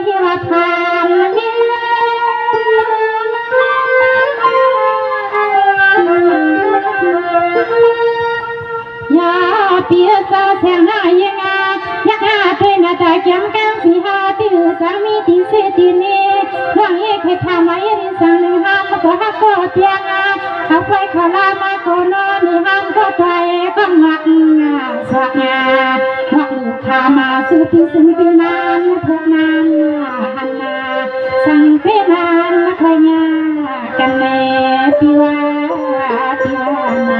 ที่ว่าทานยาเปียสาแสงหน้ายังไงยังหาเทน่าจะเกี่ยมกันสีหาที่สามีที่เสียทีนี้เรื่องนี้เคยทำไว้ที่สั่งหนึ่งห้ามก็หักก็เตียงเอาไปขอลามาก็นอนนี่ห้ามก็ไปก็หักสักหักลูกค้ามาสู่ที่สิ่งที่นานเพื่อนานหันนาสั่งเป็นนานเคยงากันแน่ปีว่าปีว่านา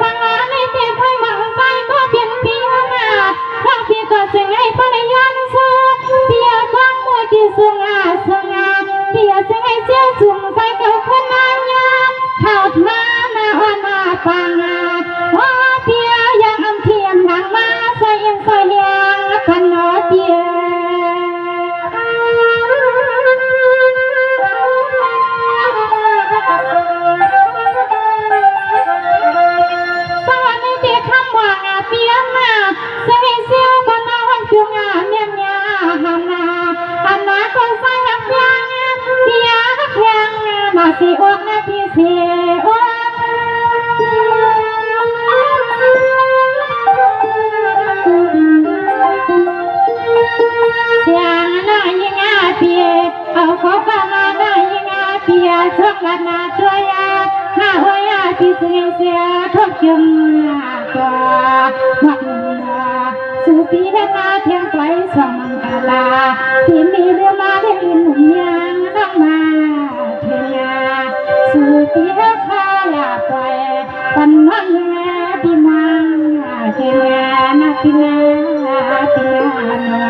สังหารในเพียงไพ่หวังใจก็เพียงปีว่าบางทีก็จะไงพลยันสู้เพียงบางมัวที่สูงสูงเพียงจะไงเจ้าสูงใจก็คนนั้นข่าวมาหน้าอ่อนมาฟังว่าเพียยังอันเทียมหางมาใส่ยังใส่ยังพันนอเพียสวัสดีเจ้าคำว่าเพียมาเสียเสียวกันมาวันจุงเมียเมียหันนาคนใส่หักยังเพียหักยังมาสีออกนะพี่เสียออกเสียงน่ายิงเพียเอาขอฟังน่ายิงเพียชกกันนาช่วยหาหัวยพี่เสียทุกจุงตัววันสู่ปีเวลาเที่ยงไกลสองมังกลาที่มีเรือมาได้ยินหนุ่มยังน้องมาเทียสู่ปีเวลาอยากไปปันมันปีมังเทียนาปีนาปีนา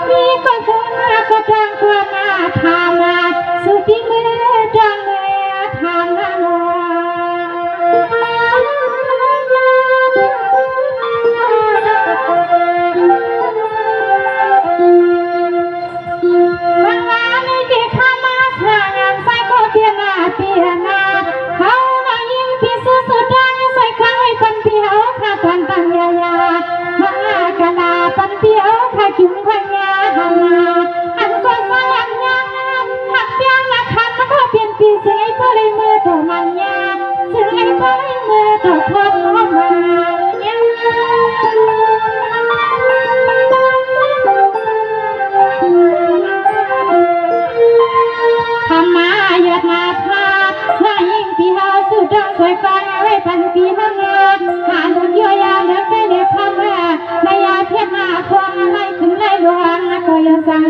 มีคนคนก็จังตัวมาทำมาสุดที่มือจังเลยทำมาสังหารในที่ข้ามาทางงานใส่ก็เทียนาเปียนาเขามายิงพี่สุดสุดดังใส่ข้างให้ปันเปียวข้าตันตันยายามากะลาปันเปียวข้าจุ่มขยาอันก็สร้างยังหักเปียงนะคันก็เปลี่ยนปีเสียเพราะเลยมือตัวมันยาเสียเพราะเลยมือตัวพอมันยาทำมาหยดมาพาว่ายิ่งพี่หาสุดดังสวยฟังไว้ปันปีห้างานหาลุนย่อยาเลิกไปเลยคำว่าไม่อยากเทียบหาควงอะไรถึงไรหลวงก็อย่าสั่ง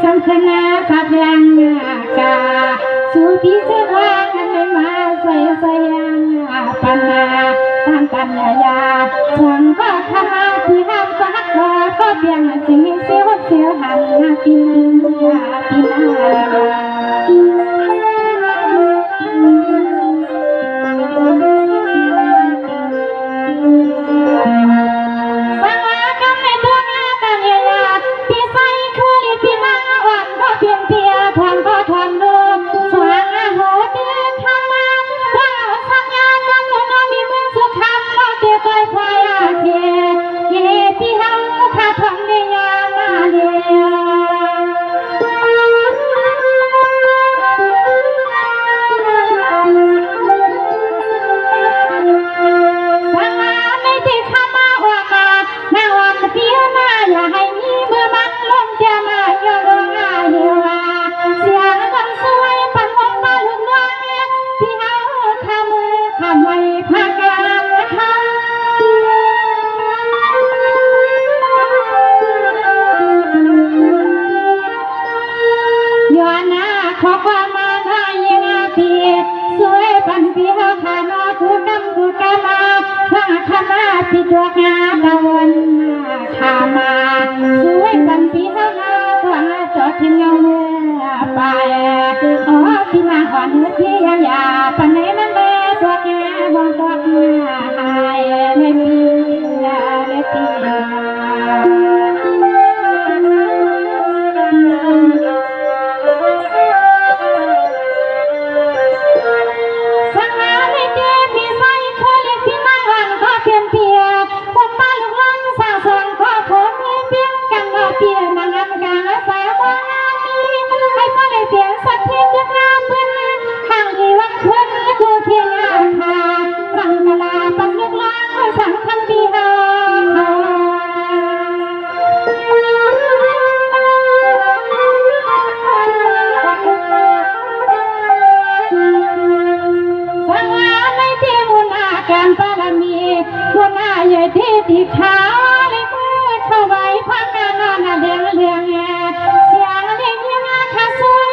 สังขนาสัพยังกาสุพิเสวะไม่มาใส่ใส่ยังปัญญาทางปัญญาสังก็ธรรมะที่ห้ามก็หักก็เพียงสิ่งเสียวเสียวหันกินกินที่ตัวงาตะวันขามาสวยบันปีห้างาตัวงาจอดทิ้งเงาเมื่อไปอ๋อที่มาหอนที่ยาปันไหนนั่นแหละตัวแกมองตัวหายในปีในปีที่ขาเลยมือเข้าไว้พักงานเลี้ยงเลี้ยงเสียงเลี้ยงยังขาสวย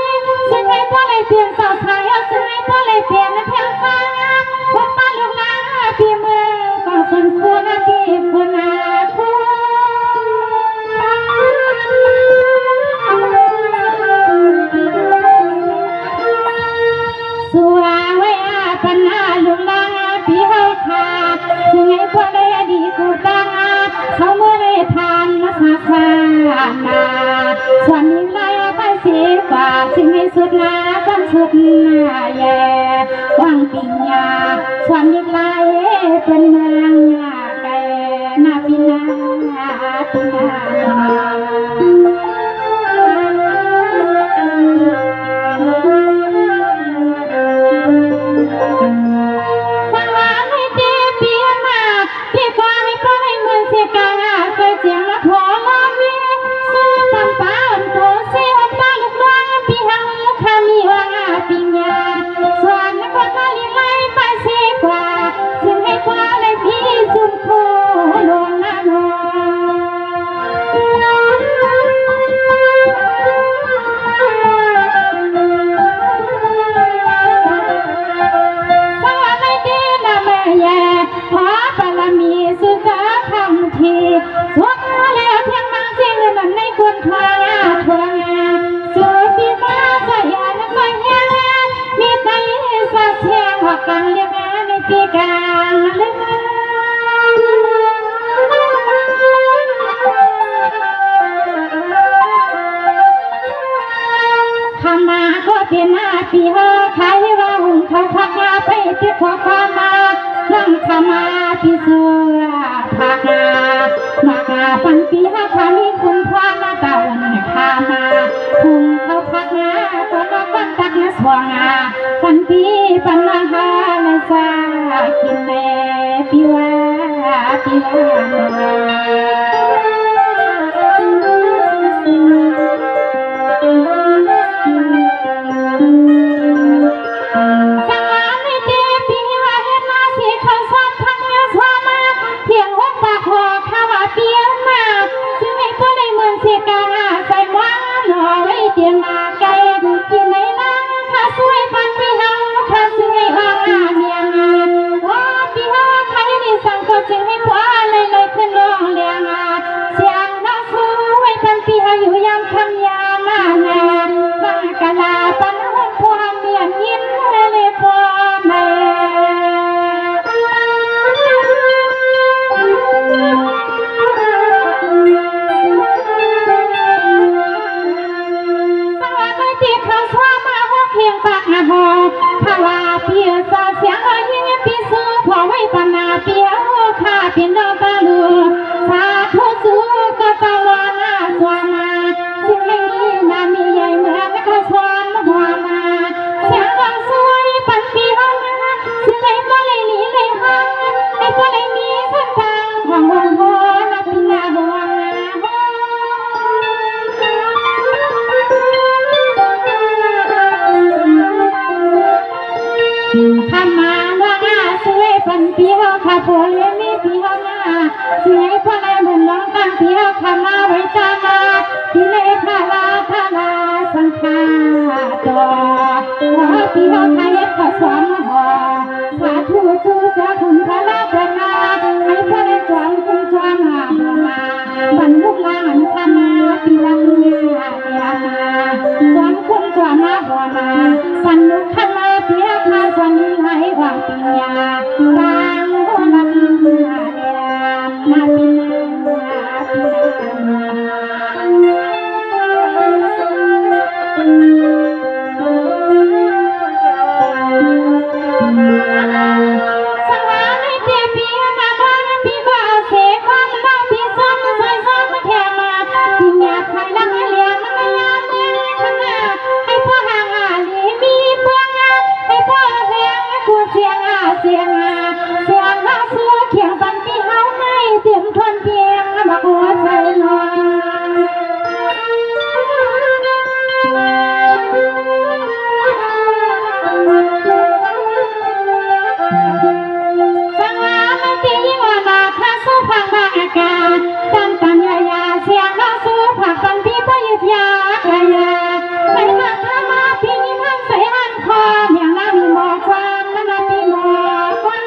ซึ่งให้ตัวเลยเปลี่ยนสาวชายซึ่งให้ตัวเลยเปลี่ยนเพียงฟ้าวันป้าลูกหลานที่เมืองก็สมควรที่คุณอาคุณสัวไว้ปัญหาลูกหลานที่เฮาขาดซึ่งให้ตัวเลยดีกูตั้งเขาเมื่อได้ทานมาสาขานาส่วนนี้ไล่ไปเสียกว่าสิ่งให้สุดนาสั้นสุดแย่วังปิญญาส่วนนี้ไล่เป็นเมืองแก่นาปินาปินาที่สุดผักมาปันปีห้าพามีคุณพ่อมาตาวันขามาคุณเขาผักมาตัวก็ปันตักนะสว่างปันปีปันนาหาในสากินแม่ปีว่า เตียนมาไกลที่ไหนนะข้าสวยปันพี่เฮาข้าซึ่งให้ออกอาเมียงว่าพี่เฮาใครนี่สั่งก็จึงให้คว้าเลยขึ้นร้องเลียงเสียงน้องสวยปันพี่เฮาอยู่ยามคำยามางานมากะลาปันหุ่นพวงเมียนยิ้มเลยพอแม่ที่เขาชอบมาหกเพียงปากหอกถ้าว่าเพียซาเสียงยิ่งพี่สู้พอไว้ปนาเปียวข้าเป็นดอกตาลูสาธุสู้ก็ตะวันสวามาสิ่งไม่มีนามีใหญ่เหมือนกระสวนหัวมาเสียงดังสวยปันปีห้องสิ่งไหนก็เลยหนีเลยห้องไอ้ก็เลยมีเส้นทางห่วงห่วงห่วงนับปีนาห่วงทำมาว่าสวยปันปีเฮาข้าผัวเลี้ยงมีปีเฮามาสวยพอไรเหมือนน้องตั้งปีเฮาข้ามาไว้ตามาที่เลขาลาสังขารตัวว่าปีเฮาใครขอสอนหอสาธุสู้เสียคุณพระลาประกาให้พระได้จวนคุณจวนมาบรรลุลานข้ามาปีละเมียจวนคุณจวนมาหัวมาบรรลุข้ามาเปียข้าสอนให้หวังปีญาบางหัวลำเนียมาปีสังวาในเตียปีมาบ้านปีบ้าเสกความเล่าปีซ้อนใส่ซ้อนแค่มาปีญาใครลังเลียนไม่ยามเมื่อข้างหน้าให้พ่อห่างลีมีเพื่อนให้พ่อแรงกูเสียงเสียงเสือเขียงปันปีเฮาให้เตรียมทนเพียงมาหัวใจนอนสังวาไม่ตียิ่งว่ามาข้าสู้พังบาอากาศตันยาเสียงน้องสู้ผักปันพี่พ่อยุดยากระยาไม่มาข้ามาพี่ยิ่งหันใส่หันคออย่างนั้นหมอความนั้นพี่หมอความ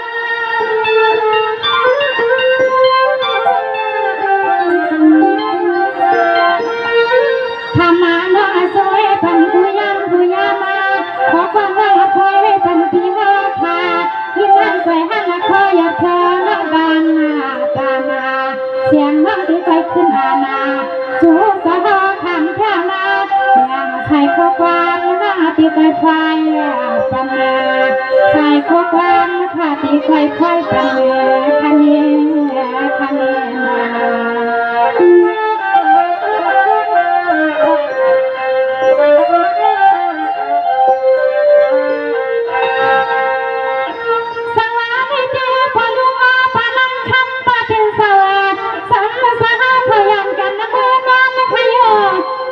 ทำมาเนาะสวยปันกุยามาขอความว่าพอยไว้ปันพี่ว่าพายิ่งหันใส่หันคออย่าเธอน้องบางตามาเสียงน้องที่ไปขึ้นอาณาจูบสะดอคำแค่มาอย่างใส่ข้อความน้องที่ไปไฟปันใส่ข้อความข้าที่ไปไฟปันคันนี้มาสังวาไม่เจอพอลุงอาปานังคำปาเป็นสวัสดิ์สังสหาพยันกันนะเมื่อนอนนะขยโย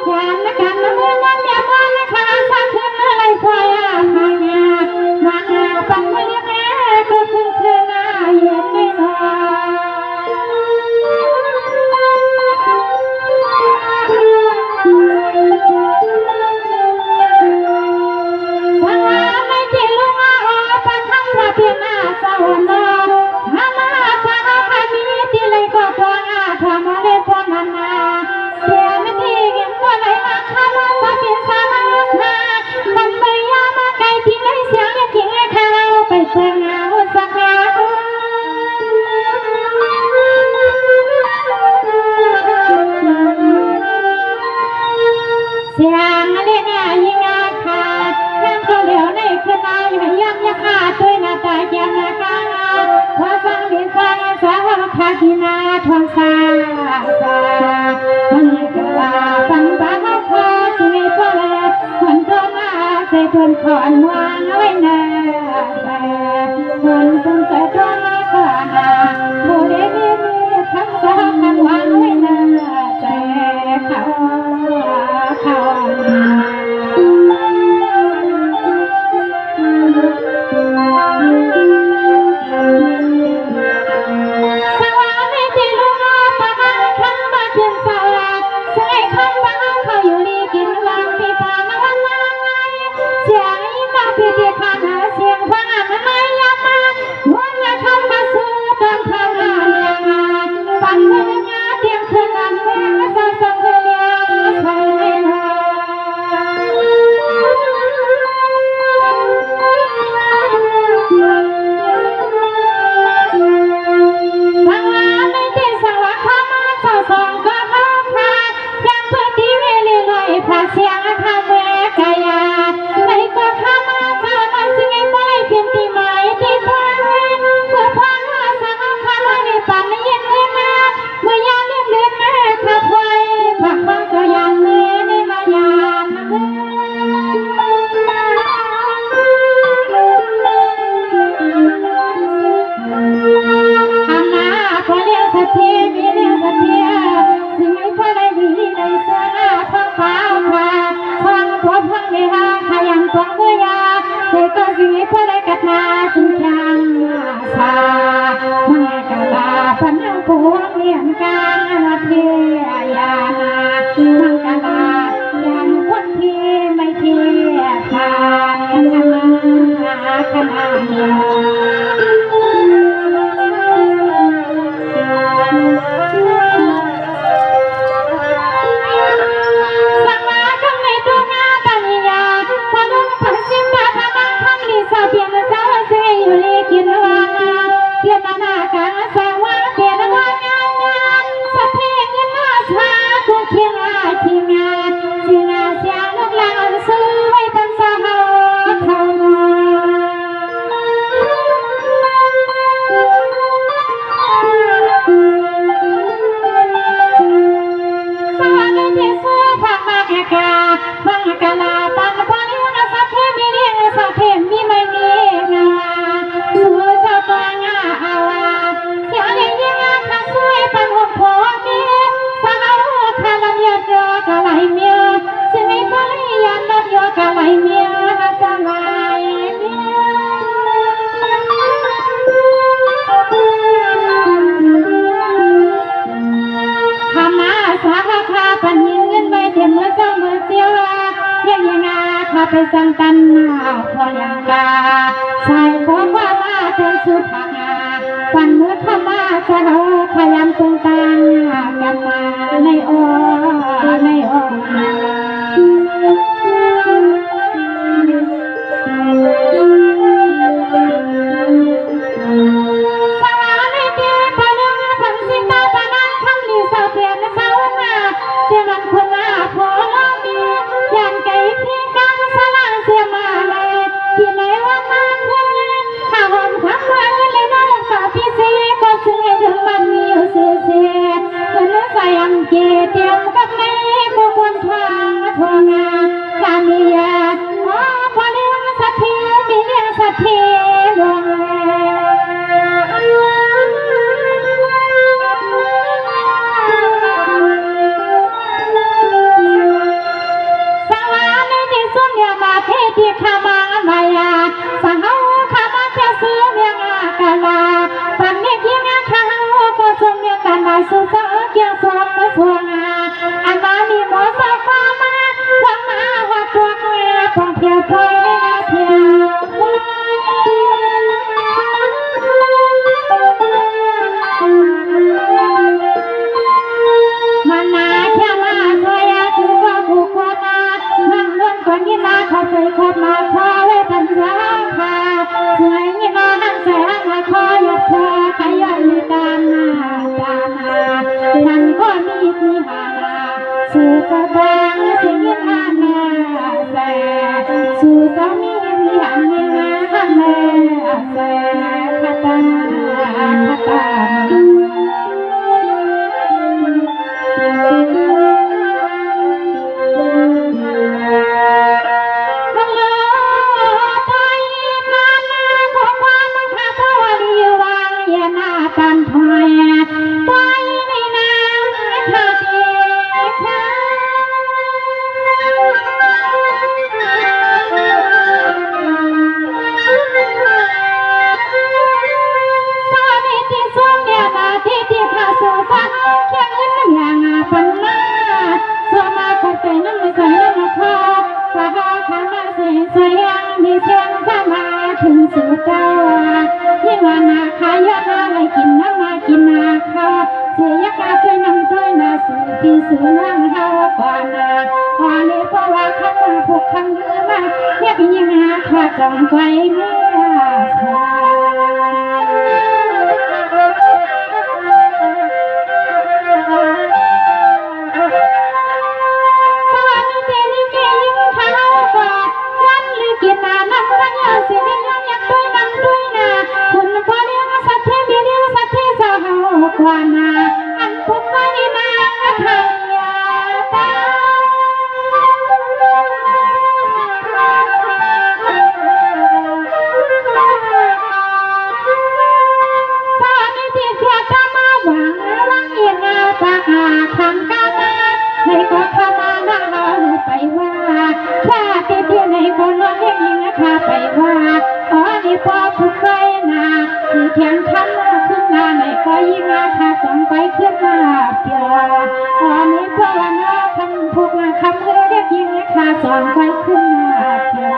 ยานนะกันนะเมื่อนอนอย่ามอนนะขาสักขึ้นอะไรพอยาขายามาปังมือแม่ก็ขึ้นหน้าเย็นไม่นสังวาไม่เจอลุงอาปาทั้งพระเพียรนาสวรรค์มาสาพามีที่เลยก็พอทำอะไรพอนานาเพียไม่ที่เก็บก็เลยมาข้ามาสาเป็นสามามันไปยามาไกลที่ไหนเสียงยังทิ้งให้เขาไปเสียงเอาสักครั้งเสียงเรียกยิงอาคาแค่ก็เหลียวในคืนอาอยู่ยังขาดด้วยหน้าตาเยี่ยมนะคะพอฟังดีใจสาวคาที่นาทองสามันก็ว่าฟังบ้าคอที่ไม่พอคนโตมาใส่คนขอนวางไว้นาคนคงใส่ตัวมาก่อนผู้เด็กมีทั้งสองทั้งวางไว้นาแต่เขาสังวาไม่ตีลุงอาปานังคำปาเป็นสวัสดิ์ใส่คำบ้าเขาอยู่ดีกินวางที่ พังเดียขยันตัวเบียเด็กก็สิ่งที่พอได้กัดมาสิ่งยังสามังกลาพันธุ์พวงเลี้ยงกันวัดเทียานามังกลายังคนที่ไม่เทียทานขนาดนี้ ไปสังกันพอยังกาใส่ขอว่ามาเป็นสุภาปันมือเข้ามาเจ้าขยันตรงกลางกันมาในโอในโอ คนน้องเรียกยิงนะคะไปว่าอ๋อนี่พอผู้เคยนาคือเทียงคำมาขึ้นมาในก็ยิงนะคะสองไปขึ้นมาเปียอ๋อนี่พอว่าน้าคำพวกคำเรียกยิงนะคะสองไปขึ้นมาเปีย